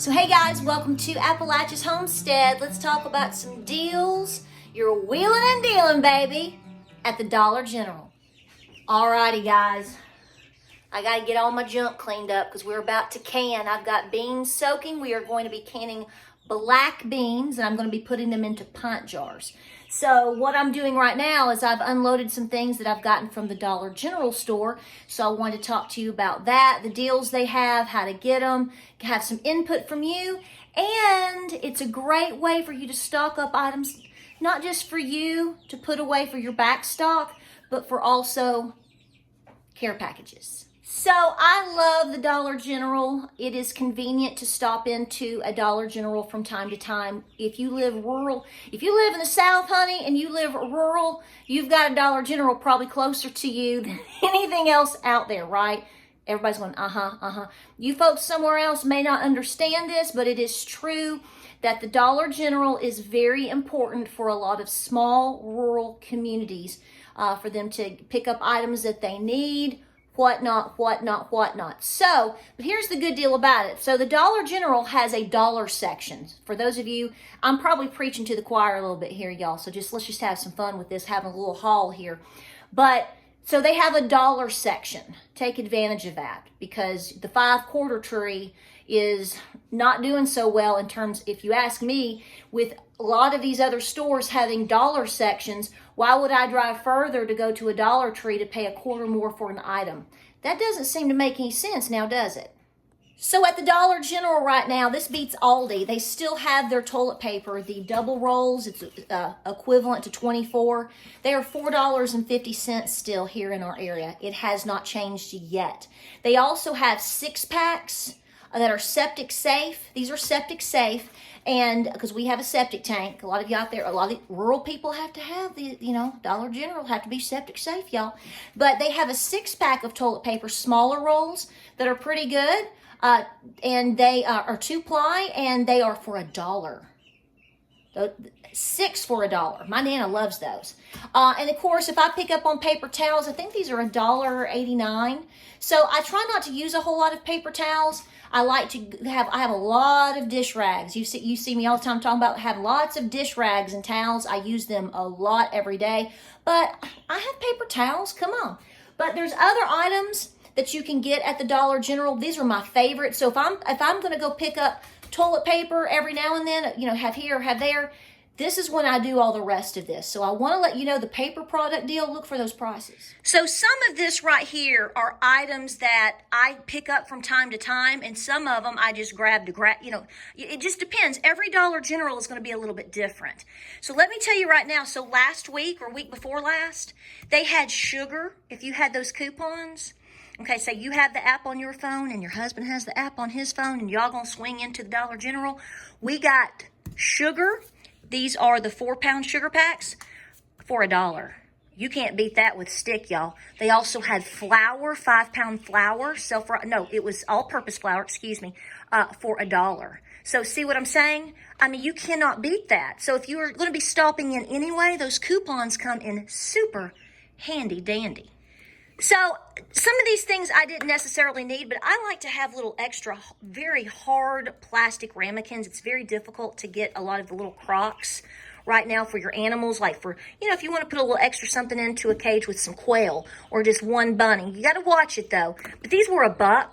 So hey guys, welcome to Appalachia's Homestead. Let's talk about some deals. You're wheeling and dealing, baby, at the Dollar General. Alrighty guys, I gotta get all my junk cleaned up because we're about to can. I've got beans soaking. We are going to be canning black beans and I'm going to be putting them into pint jars. So what I'm doing right now is I've unloaded some things that I've gotten from the Dollar General store. So I wanted to talk to you about that, the deals they have, how to get them, have some input from you. And it's a great way for you to stock up items, not just for you to put away for your back stock, but for also care packages. So I love the Dollar General. It is convenient to stop into a Dollar General from time to time. If you live rural, if you live in the South, honey, and you live rural, you've got a Dollar General probably closer to you than anything else out there, right? Everybody's going, You folks somewhere else may not understand this, but it is true that the Dollar General is very important for a lot of small rural communities, for them to pick up items that they need, whatnot. So, but here's the good deal about it. So the Dollar General has a dollar section. For those of you, I'm probably preaching to the choir a little bit here, y'all. So let's just have some fun with this, having a little haul here. But so they have a dollar section. Take advantage of that because the 5-quarter tree is not doing so well in terms, if you ask me, with a lot of these other stores having dollar sections. Why would I drive further to go to a Dollar Tree to pay a quarter more for an item? That doesn't seem to make any sense now, does it? So at the Dollar General right now, this beats Aldi. They still have their toilet paper, the double rolls. It's equivalent to $24. They are $4.50 still here in our area. It has not changed yet. They also have 6-packs that are septic safe. These are septic safe. And because we have a septic tank, a lot of you out there, a lot of rural people have to have the, Dollar General have to be septic safe, y'all. But they have a 6-pack of toilet paper, smaller rolls that are pretty good. And they are 2-ply and they are for $1. 6 for $1. My Nana loves those. And of course, if I pick up on paper towels, I think these are $1.89. So I try not to use a whole lot of paper towels. I have a lot of dish rags. You see me all the time talking about have lots of dish rags and towels. I use them a lot every day. But I have paper towels. Come on. But there's other items that you can get at the Dollar General. These are my favorite. So if I'm going to go pick up toilet paper every now and then, have here or have there, this is when I do all the rest of this. So I want to let you know the paper product deal, look for those prices. So some of this right here are items that I pick up from time to time, and some of them I just grab to grab, it just depends. Every Dollar General is going to be a little bit different. So let me tell you right now, so last week or week before last, they had sugar, if you had those coupons. Okay, so you have the app on your phone and your husband has the app on his phone and y'all gonna swing into the Dollar General. We got sugar. These are the 4-pound sugar packs for $1. You can't beat that with stick, y'all. They also had flour, 5-pound flour. It was all-purpose flour, for $1. So see what I'm saying? I mean, you cannot beat that. So if you're gonna be stopping in anyway, those coupons come in super handy dandy. So some of these things I didn't necessarily need, but I like to have little extra, very hard plastic ramekins. It's very difficult to get a lot of the little crocks right now for your animals, like for, if you want to put a little extra something into a cage with some quail or just one bunny. You got to watch it though. But these were $1.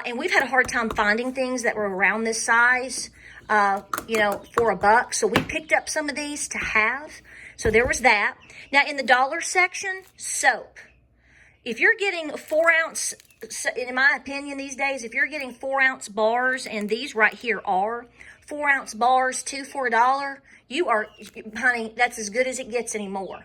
And we've had a hard time finding things that were around this size, for $1. So we picked up some of these to have. So there was that. Now in the dollar section, soap. If you're getting 4-ounce, in my opinion these days, if you're getting 4-ounce bars, and these right here are 4-ounce bars, 2 for $1, you are, honey, that's as good as it gets anymore.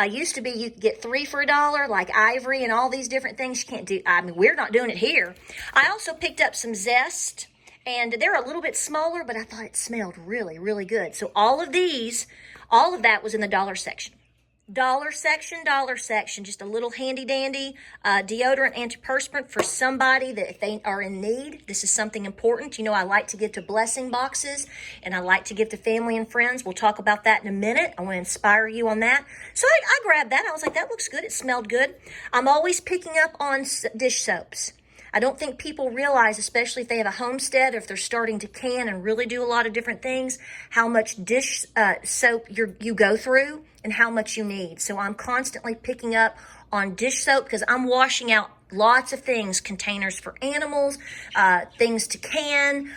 Used to be you could get 3 for $1, like Ivory and all these different things. You can't do, we're not doing it here. I also picked up some Zest, and they're a little bit smaller, but I thought it smelled really, really good. So all of that was in the dollar section. Dollar section, just a little handy dandy deodorant, antiperspirant for somebody that if they are in need. This is something important. I like to give to blessing boxes and I like to give to family and friends. We'll talk about that in a minute. I want to inspire you on that. So I grabbed that. I was like, that looks good. It smelled good. I'm always picking up on dish soaps. I don't think people realize, especially if they have a homestead or if they're starting to can and really do a lot of different things, how much dish soap you go through and how much you need. So I'm constantly picking up on dish soap because I'm washing out lots of things, containers for animals, things to can,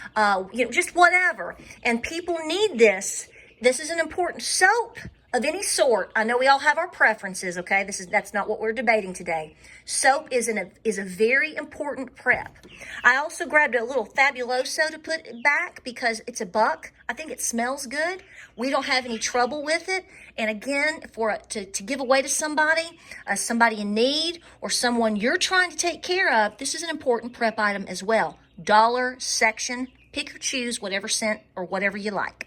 just whatever. And people need this. This is an important soap of any sort. I know we all have our preferences, okay? That's not what we're debating today. Soap is a very important prep. I also grabbed a little Fabuloso to put it back because it's $1. I think it smells good. We don't have any trouble with it. And again, to give away to somebody in need or someone you're trying to take care of, this is an important prep item as well. Dollar section, pick or choose whatever scent or whatever you like.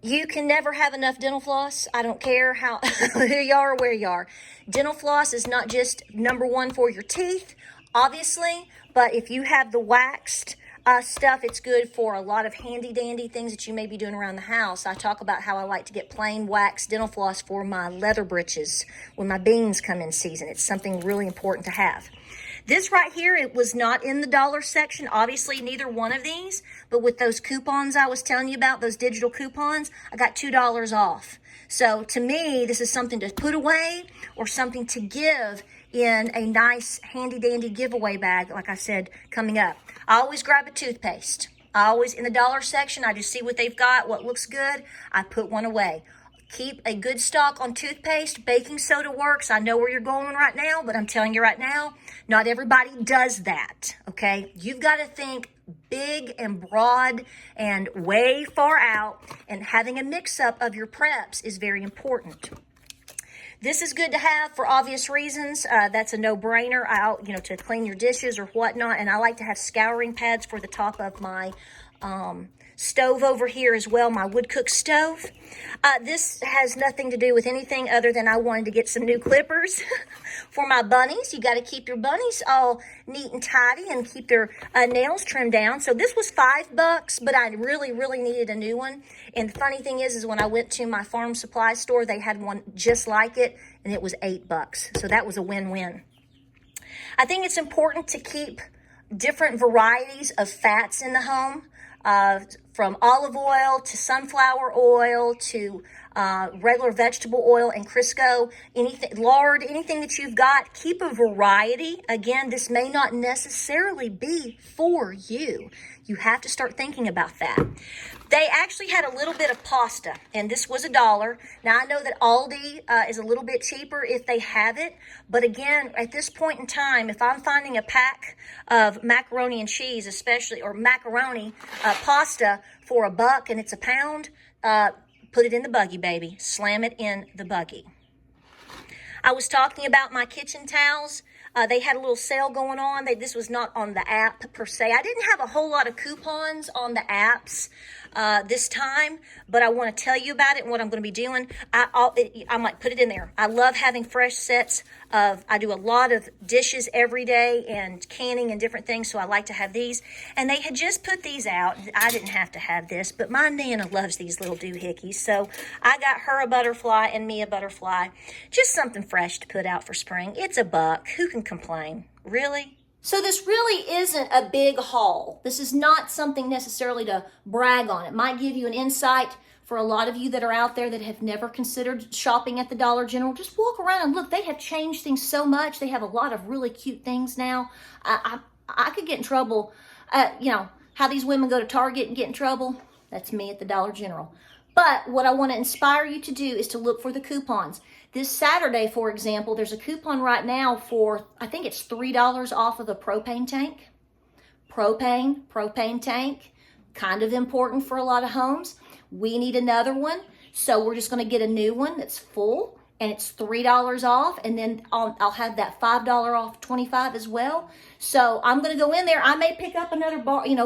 You can never have enough dental floss. I don't care who you are or where you are. Dental floss is not just number one for your teeth, obviously, but if you have the waxed stuff, it's good for a lot of handy dandy things that you may be doing around the house. I talk about how I like to get plain waxed dental floss for my leather britches when my beans come in season. It's something really important to have. This right here, it was not in the dollar section. Obviously, neither one of these. But with those coupons I was telling you about, those digital coupons, I got $2 off. So to me, this is something to put away or something to give in a nice handy-dandy giveaway bag, like I said, coming up. I always grab a toothpaste. In the dollar section, I just see what they've got, what looks good. I put one away. Keep a good stock on toothpaste. Baking soda works. I know where you're going right now, but I'm telling you right now, not everybody does that, okay? You've got to think big and broad and way far out, and having a mix-up of your preps is very important. This is good to have for obvious reasons. That's a no-brainer, to clean your dishes or whatnot, and I like to have scouring pads for the top of my stove over here as well, my wood cook stove. This has nothing to do with anything other than I wanted to get some new clippers for my bunnies. You got to keep your bunnies all neat and tidy and keep their nails trimmed down. So this was $5, but I really, really needed a new one. And the funny thing is when I went to my farm supply store, they had one just like it, and it was $8. So that was a win-win. I think it's important to keep different varieties of fats in the home. From olive oil to sunflower oil to regular vegetable oil and Crisco, lard, anything that you've got, keep a variety. Again, this may not necessarily be for you. You have to start thinking about that. They actually had a little bit of pasta, and this was $1. Now, I know that Aldi is a little bit cheaper if they have it, but again, at this point in time, if I'm finding a pack of macaroni and cheese, especially, or macaroni pasta for $1 and it's a pound, put it in the buggy, baby. Slam it in the buggy. I was talking about my kitchen towels. They had a little sale going on. This was not on the app per se. I didn't have a whole lot of coupons on the apps this time, but I want to tell you about it and what I'm going to be doing. I might put it in there. I love having fresh sets I do a lot of dishes every day and canning and different things, so I like to have these. And they had just put these out. I didn't have to have this, but my Nana loves these little doohickeys, so I got her a butterfly and me a butterfly. Just something fresh to put out for spring. It's $1. Who can complain? Really? So this really isn't a big haul. This is not something necessarily to brag on. It might give you an insight for a lot of you that are out there that have never considered shopping at the Dollar General. Just walk around and look. They have changed things so much. They have a lot of really cute things now. I could get in trouble. How these women go to Target and get in trouble. That's me at the Dollar General. But what I want to inspire you to do is to look for the coupons. This Saturday, for example, there's a coupon right now for, I think it's $3 off of the propane tank. Propane tank, kind of important for a lot of homes. We need another one, so we're just going to get a new one that's full, and it's $3 off, and then I'll have that $5 off 25 as well. So I'm going to go in there. I may pick up another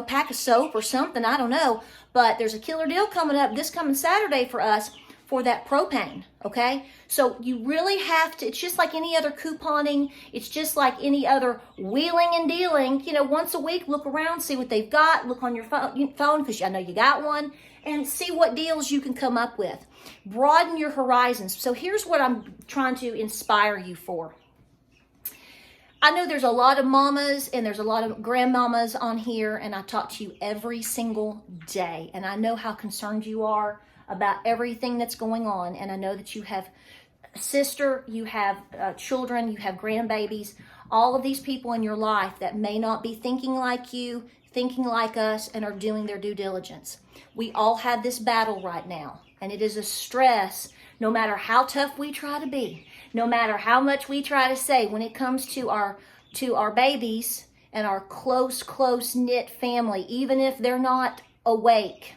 pack of soap or something. I don't know, but there's a killer deal coming up this coming Saturday for us for that propane, okay? So you really have to, it's just like any other couponing. It's just like any other wheeling and dealing. Once a week, look around, see what they've got. Look on your phone because I know you got one, and see what deals you can come up with. Broaden your horizons. So here's what I'm trying to inspire you for. I know there's a lot of mamas and there's a lot of grandmamas on here, and I talk to you every single day. And I know how concerned you are about everything that's going on. And I know that you have a sister, you have children, you have grandbabies, all of these people in your life that may not be thinking like you, thinking like us, and are doing their due diligence. We all have this battle right now, and it is a stress no matter how tough we try to be, no matter how much we try to say when it comes to our babies and our close knit family, even if they're not awake.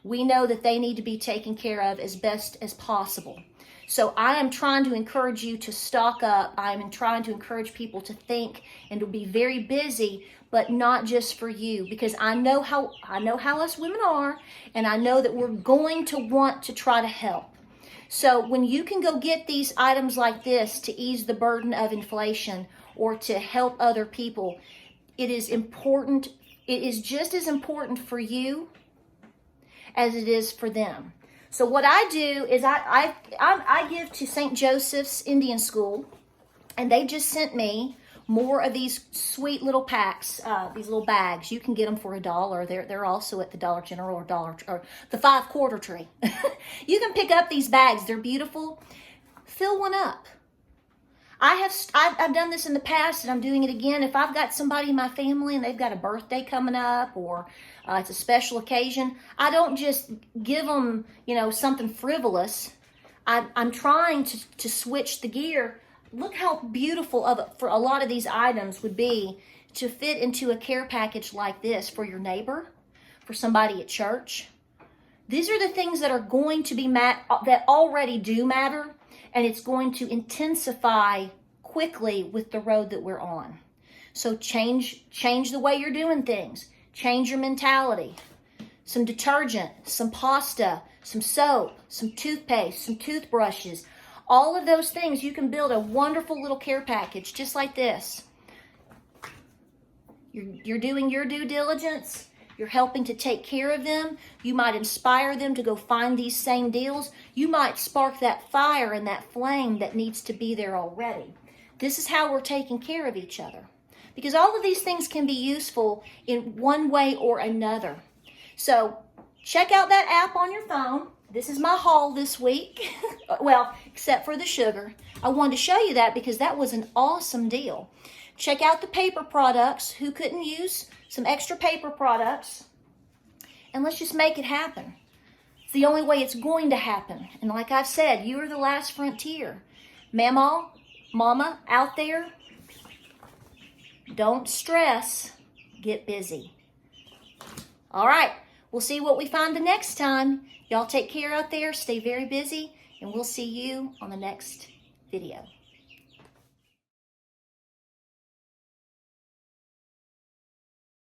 We know that they need to be taken care of as best as possible. So I am trying to encourage you to stock up. I am trying to encourage people to think and to be very busy, but not just for you, because I know how us women are, and I know that we're going to want to try to help. So when you can go get these items like this to ease the burden of inflation or to help other people, it is important. It is just as important for you as it is for them. So what I do is I give to St. Joseph's Indian School, and they just sent me more of these sweet little packs, these little bags. You can get them for $1. They're also at the Dollar General or the 5-quarter tree. You can pick up these bags. They're beautiful. Fill one up. I've done this in the past, and I'm doing it again. If I've got somebody in my family and they've got a birthday coming up, or it's a special occasion, I don't just give them, something frivolous. I'm trying to switch the gear. Look how beautiful for a lot of these items would be to fit into a care package like this for your neighbor, for somebody at church. These are the things that are going to be that already do matter, and it's going to intensify quickly with the road that we're on. So change the way you're doing things. Change your mentality. Some detergent, some pasta, some soap, some toothpaste, some toothbrushes. All of those things, you can build a wonderful little care package just like this. You're doing your due diligence. You're helping to take care of them. You might inspire them to go find these same deals. You might spark that fire and that flame that needs to be there already. This is how we're taking care of each other. Because all of these things can be useful in one way or another. So check out that app on your phone. This is my haul this week. Well, except for the sugar. I wanted to show you that because that was an awesome deal. Check out the paper products. Who couldn't use some extra paper products? And let's just make it happen. It's the only way it's going to happen. And like I've said, you are the last frontier. Mama out there, don't stress. Get busy. All right. We'll see what we find the next time. Y'all take care out there. Stay very busy. And we'll see you on the next video.